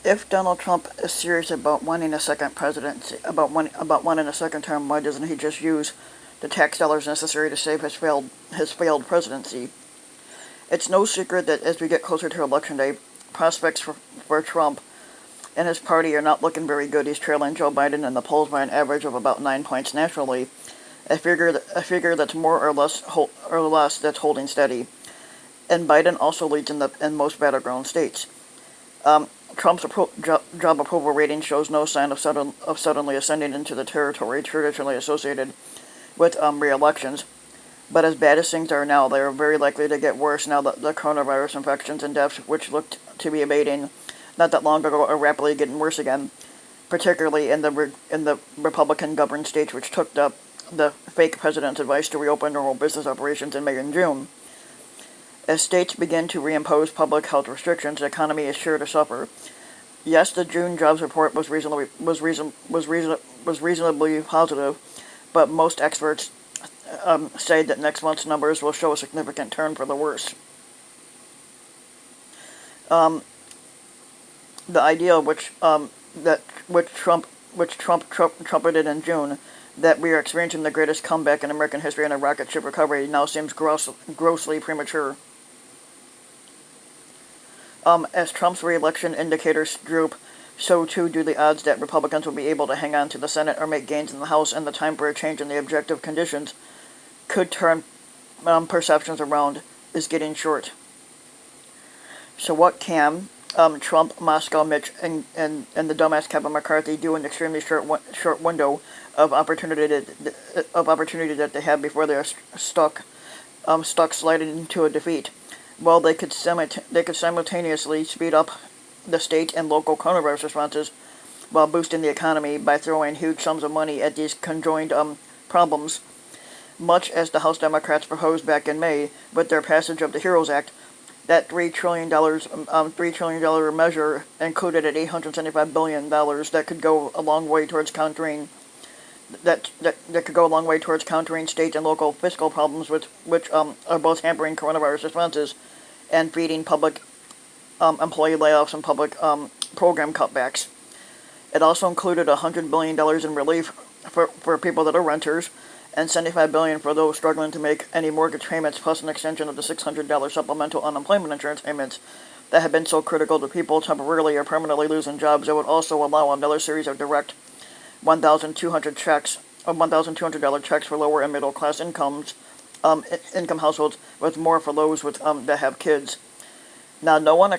If Donald Trump is serious about wanting a second presidency, about wanting a second term, why doesn't he just use the tax dollars necessary to save his failed presidency? It's no secret that as we get closer to election day, prospects for Trump and his party are not looking very good. He's trailing Joe Biden in the polls by an average of about 9 points nationally. A figure that's more or less that's holding steady. And Biden also leads in most battleground states. Um, Trump's job approval rating shows no sign of suddenly ascending into the territory traditionally associated with re-elections. But as bad as things are now, they are very likely to get worse now that the coronavirus infections and deaths, which looked to be abating not that long ago, are rapidly getting worse again, particularly in the Republican-governed states, which took the fake president's advice to reopen normal business operations in May and June. As states begin to reimpose public health restrictions, the economy is sure to suffer. Yes, the June jobs report was reasonably positive, but most experts say that next month's numbers will show a significant turn for the worse. Um, the idea which Trump trumpeted in June, that we are experiencing the greatest comeback in American history and a rocket ship recovery, now seems grossly premature. As Trump's re-election indicators droop, so too do the odds that Republicans will be able to hang on to the Senate or make gains in the House, and the time for a change in the objective conditions could turn perceptions around is getting short. So what can Trump, Moscow, Mitch, and the dumbass Kevin McCarthy do in the extremely short window of opportunity that they have before they are stuck sliding into a defeat? Well, they could simultaneously speed up the state and local coronavirus responses while boosting the economy by throwing huge sums of money at these conjoined problems, much as the House Democrats proposed back in May with their passage of the HEROES Act. That $3 trillion measure included at $875 billion that could go a long way towards countering state and local fiscal problems, which are both hampering coronavirus responses and feeding public employee layoffs and public program cutbacks. It also included $100 billion in relief for people that are renters, and $75 billion for those struggling to make any mortgage payments, plus an extension of the $600 supplemental unemployment insurance payments that have been so critical to people temporarily or permanently losing jobs. It would also allow another series of direct $1,200 checks for lower and middle class income households, with more for those that have kids. Now, no one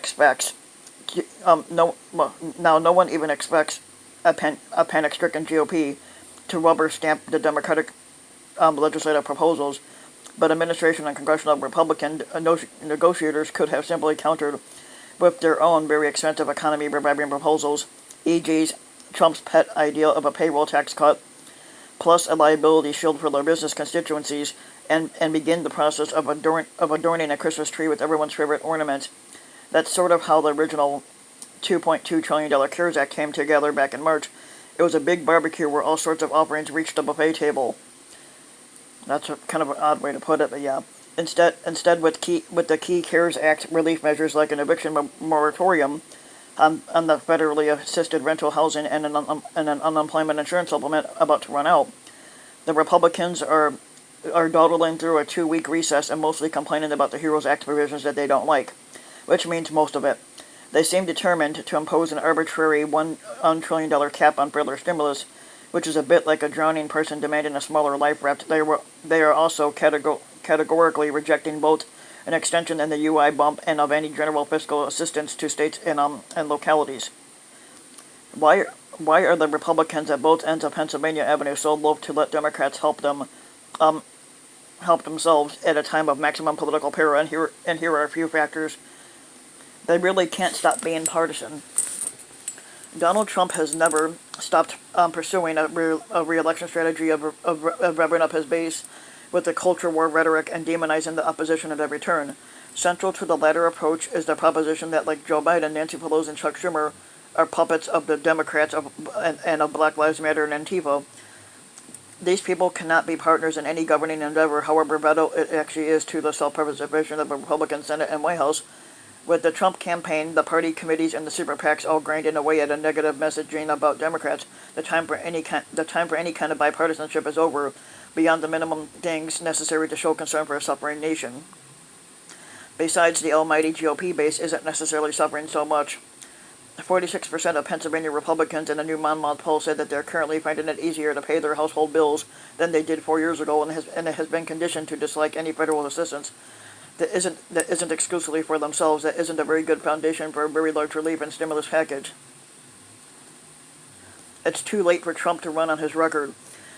even expects a panic-stricken GOP to rubber stamp the Democratic legislative proposals, but administration and congressional Republican negotiators could have simply countered with their own very expensive economy-reviving proposals, e.g. Trump's pet idea of a payroll tax cut, plus a liability shield for their business constituencies, and begin the process of adorning a Christmas tree with everyone's favorite ornament. That's sort of how the original $2.2 trillion CARES Act came together back in March. It was a big barbecue where all sorts of offerings reached the buffet table. That's kind of an odd way to put it, but yeah. Instead, with the key CARES Act relief measures like an eviction moratorium on the federally assisted rental housing and an unemployment insurance supplement about to run out, the Republicans are dawdling through a 2-week recess and mostly complaining about the HEROES Act provisions that they don't like, which means most of it. They seem determined to impose an arbitrary $1 trillion cap on further stimulus, which is a bit like a drowning person demanding a smaller life raft. They are also categorically rejecting both an extension in the UI bump and of any general fiscal assistance to states and localities. Why are the Republicans at both ends of Pennsylvania Avenue so loath to let Democrats help themselves at a time of maximum political peril? And here are a few factors. They really can't stop being partisan. Donald Trump has never stopped pursuing a re-election strategy of revving up his base with the culture war rhetoric and demonizing the opposition at every turn. Central to the latter approach is the proposition that, like Joe Biden, Nancy Pelosi, and Chuck Schumer are puppets of the Democrats and of Black Lives Matter and Antifa. These people cannot be partners in any governing endeavor, however vital it actually is to the self-preservation of the Republican Senate and White House. With the Trump campaign, the party committees, and the super PACs all grinding away at a negative messaging about Democrats, the time for any kind of bipartisanship is over, beyond the minimum things necessary to show concern for a suffering nation. Besides, the almighty GOP base isn't necessarily suffering so much. 46% of Pennsylvania Republicans in a new Monmouth poll said that they're currently finding it easier to pay their household bills than they did 4 years ago, and it has been conditioned to dislike any federal assistance that isn't exclusively for themselves. That isn't a very good foundation for a very large relief and stimulus package. It's too late for Trump to run on his record.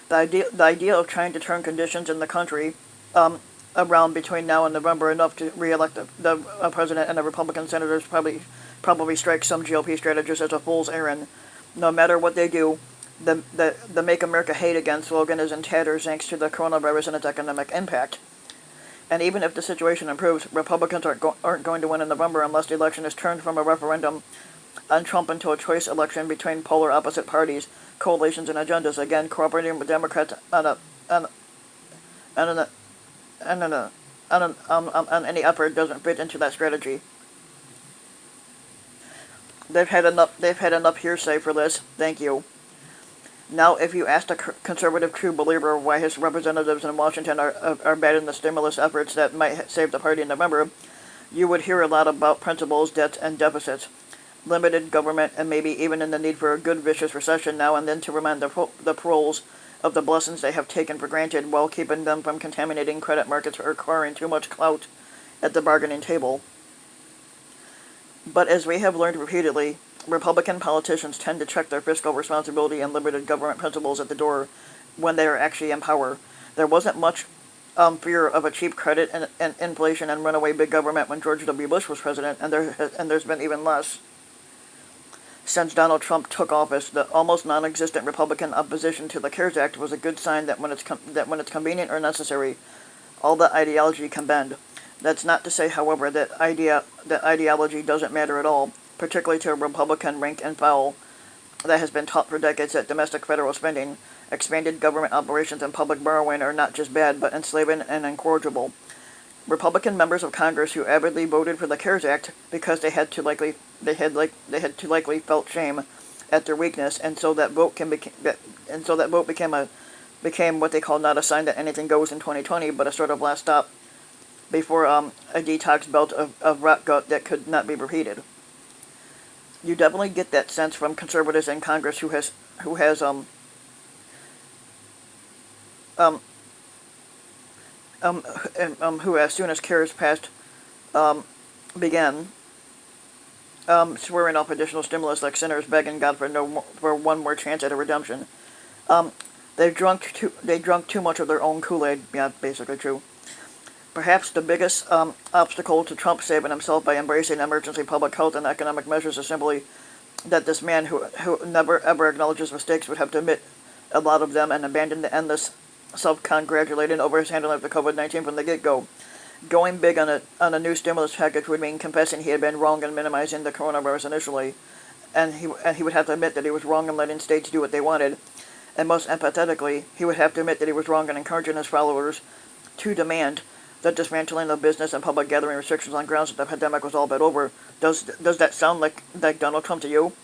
The idea of trying to turn conditions in the country around between now and November enough to reelect the president and the Republican senators probably strikes some GOP strategists as a fool's errand. No matter what they do, the Make America Hate Again slogan is in tatters thanks to the coronavirus and its economic impact. And even if the situation improves, Republicans aren't going to win in November unless the election is turned from a referendum on Trump into a choice election between polar opposite parties, coalitions, and agendas. Again, cooperating with Democrats on any effort doesn't fit into that strategy. They've had enough hearsay for this. Thank you. Now, if you asked a conservative true believer why his representatives in Washington are batting the stimulus efforts that might save the party in November, you would hear a lot about principles, debts, and deficits, limited government, and maybe even in the need for a good vicious recession now and then to remind the proles of the blessings they have taken for granted while keeping them from contaminating credit markets or acquiring too much clout at the bargaining table. But as we have learned repeatedly, Republican politicians tend to check their fiscal responsibility and limited government principles at the door when they are actually in power. There wasn't much fear of a cheap credit and inflation and runaway big government when George W. Bush was president, and there's been even less since Donald Trump took office. The almost non-existent Republican opposition to the CARES Act was a good sign that when it's convenient or necessary, all the ideology can bend. That's not to say, however, that ideology doesn't matter at all, particularly to a Republican rank and file that has been taught for decades that domestic federal spending, expanded government operations, and public borrowing are not just bad, but enslaving and incorrigible. Republican members of Congress who avidly voted for the CARES Act because they had too likely felt shame at their weakness, and so that vote became what they call not a sign that anything goes in 2020, but a sort of last stop before a detox belt of rot gut that could not be repeated. You definitely get that sense from conservatives in Congress who as soon as CARES passed began swearing off additional stimulus like sinners begging God for one more chance at a redemption. They drunk too much of their own Kool-Aid. Yeah, basically true. Perhaps the biggest obstacle to Trump saving himself by embracing emergency public health and economic measures is simply that this man who never ever acknowledges mistakes would have to admit a lot of them and abandon the endless self-congratulating over his handling of the COVID-19 from the get-go. Going big on a new stimulus package would mean confessing he had been wrong in minimizing the coronavirus initially, and he would have to admit that he was wrong in letting states do what they wanted, and most empathetically, he would have to admit that he was wrong in encouraging his followers to demand the dismantling of business and public gathering restrictions on grounds that the pandemic was all but over. Does that sound like Donald Trump to you?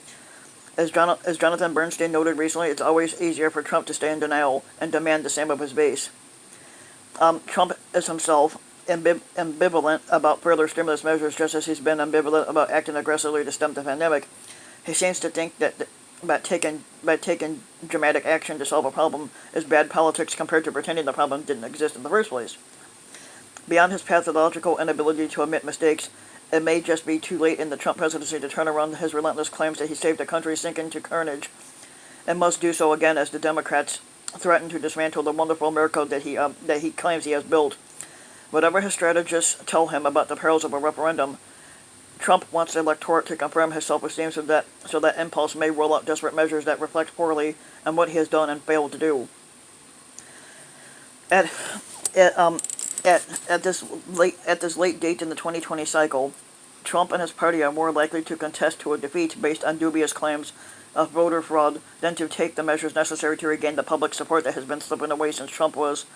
As Jonathan Bernstein noted recently, it's always easier for Trump to stay in denial and demand the same of his base. Trump is himself ambivalent about further stimulus measures, just as he's been ambivalent about acting aggressively to stem the pandemic. He seems to think that by taking dramatic action to solve a problem is bad politics compared to pretending the problem didn't exist in the first place. Beyond his pathological inability to admit mistakes, it may just be too late in the Trump presidency to turn around his relentless claims that he saved the country sinking to carnage, and must do so again as the Democrats threaten to dismantle the wonderful miracle that he claims he has built. Whatever his strategists tell him about the perils of a referendum, Trump wants the electorate to confirm his self-esteem so that impulse may roll out desperate measures that reflect poorly on what he has done and failed to do. At this late date in the 2020 cycle, Trump and his party are more likely to contest to a defeat based on dubious claims of voter fraud than to take the measures necessary to regain the public support that has been slipping away since Trump was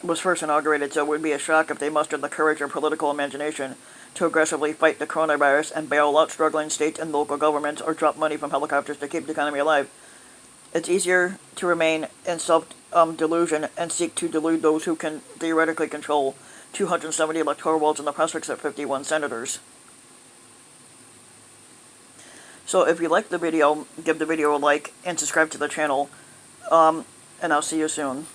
was first inaugurated, so it would be a shock if they mustered the courage or political imagination to aggressively fight the coronavirus and bail out struggling states and local governments or drop money from helicopters to keep the economy alive. It's easier to remain in self-delusion and seek to delude those who can theoretically control 270 electoral votes in the prospects of 51 senators. So if you like the video, give the video a like and subscribe to the channel, and I'll see you soon.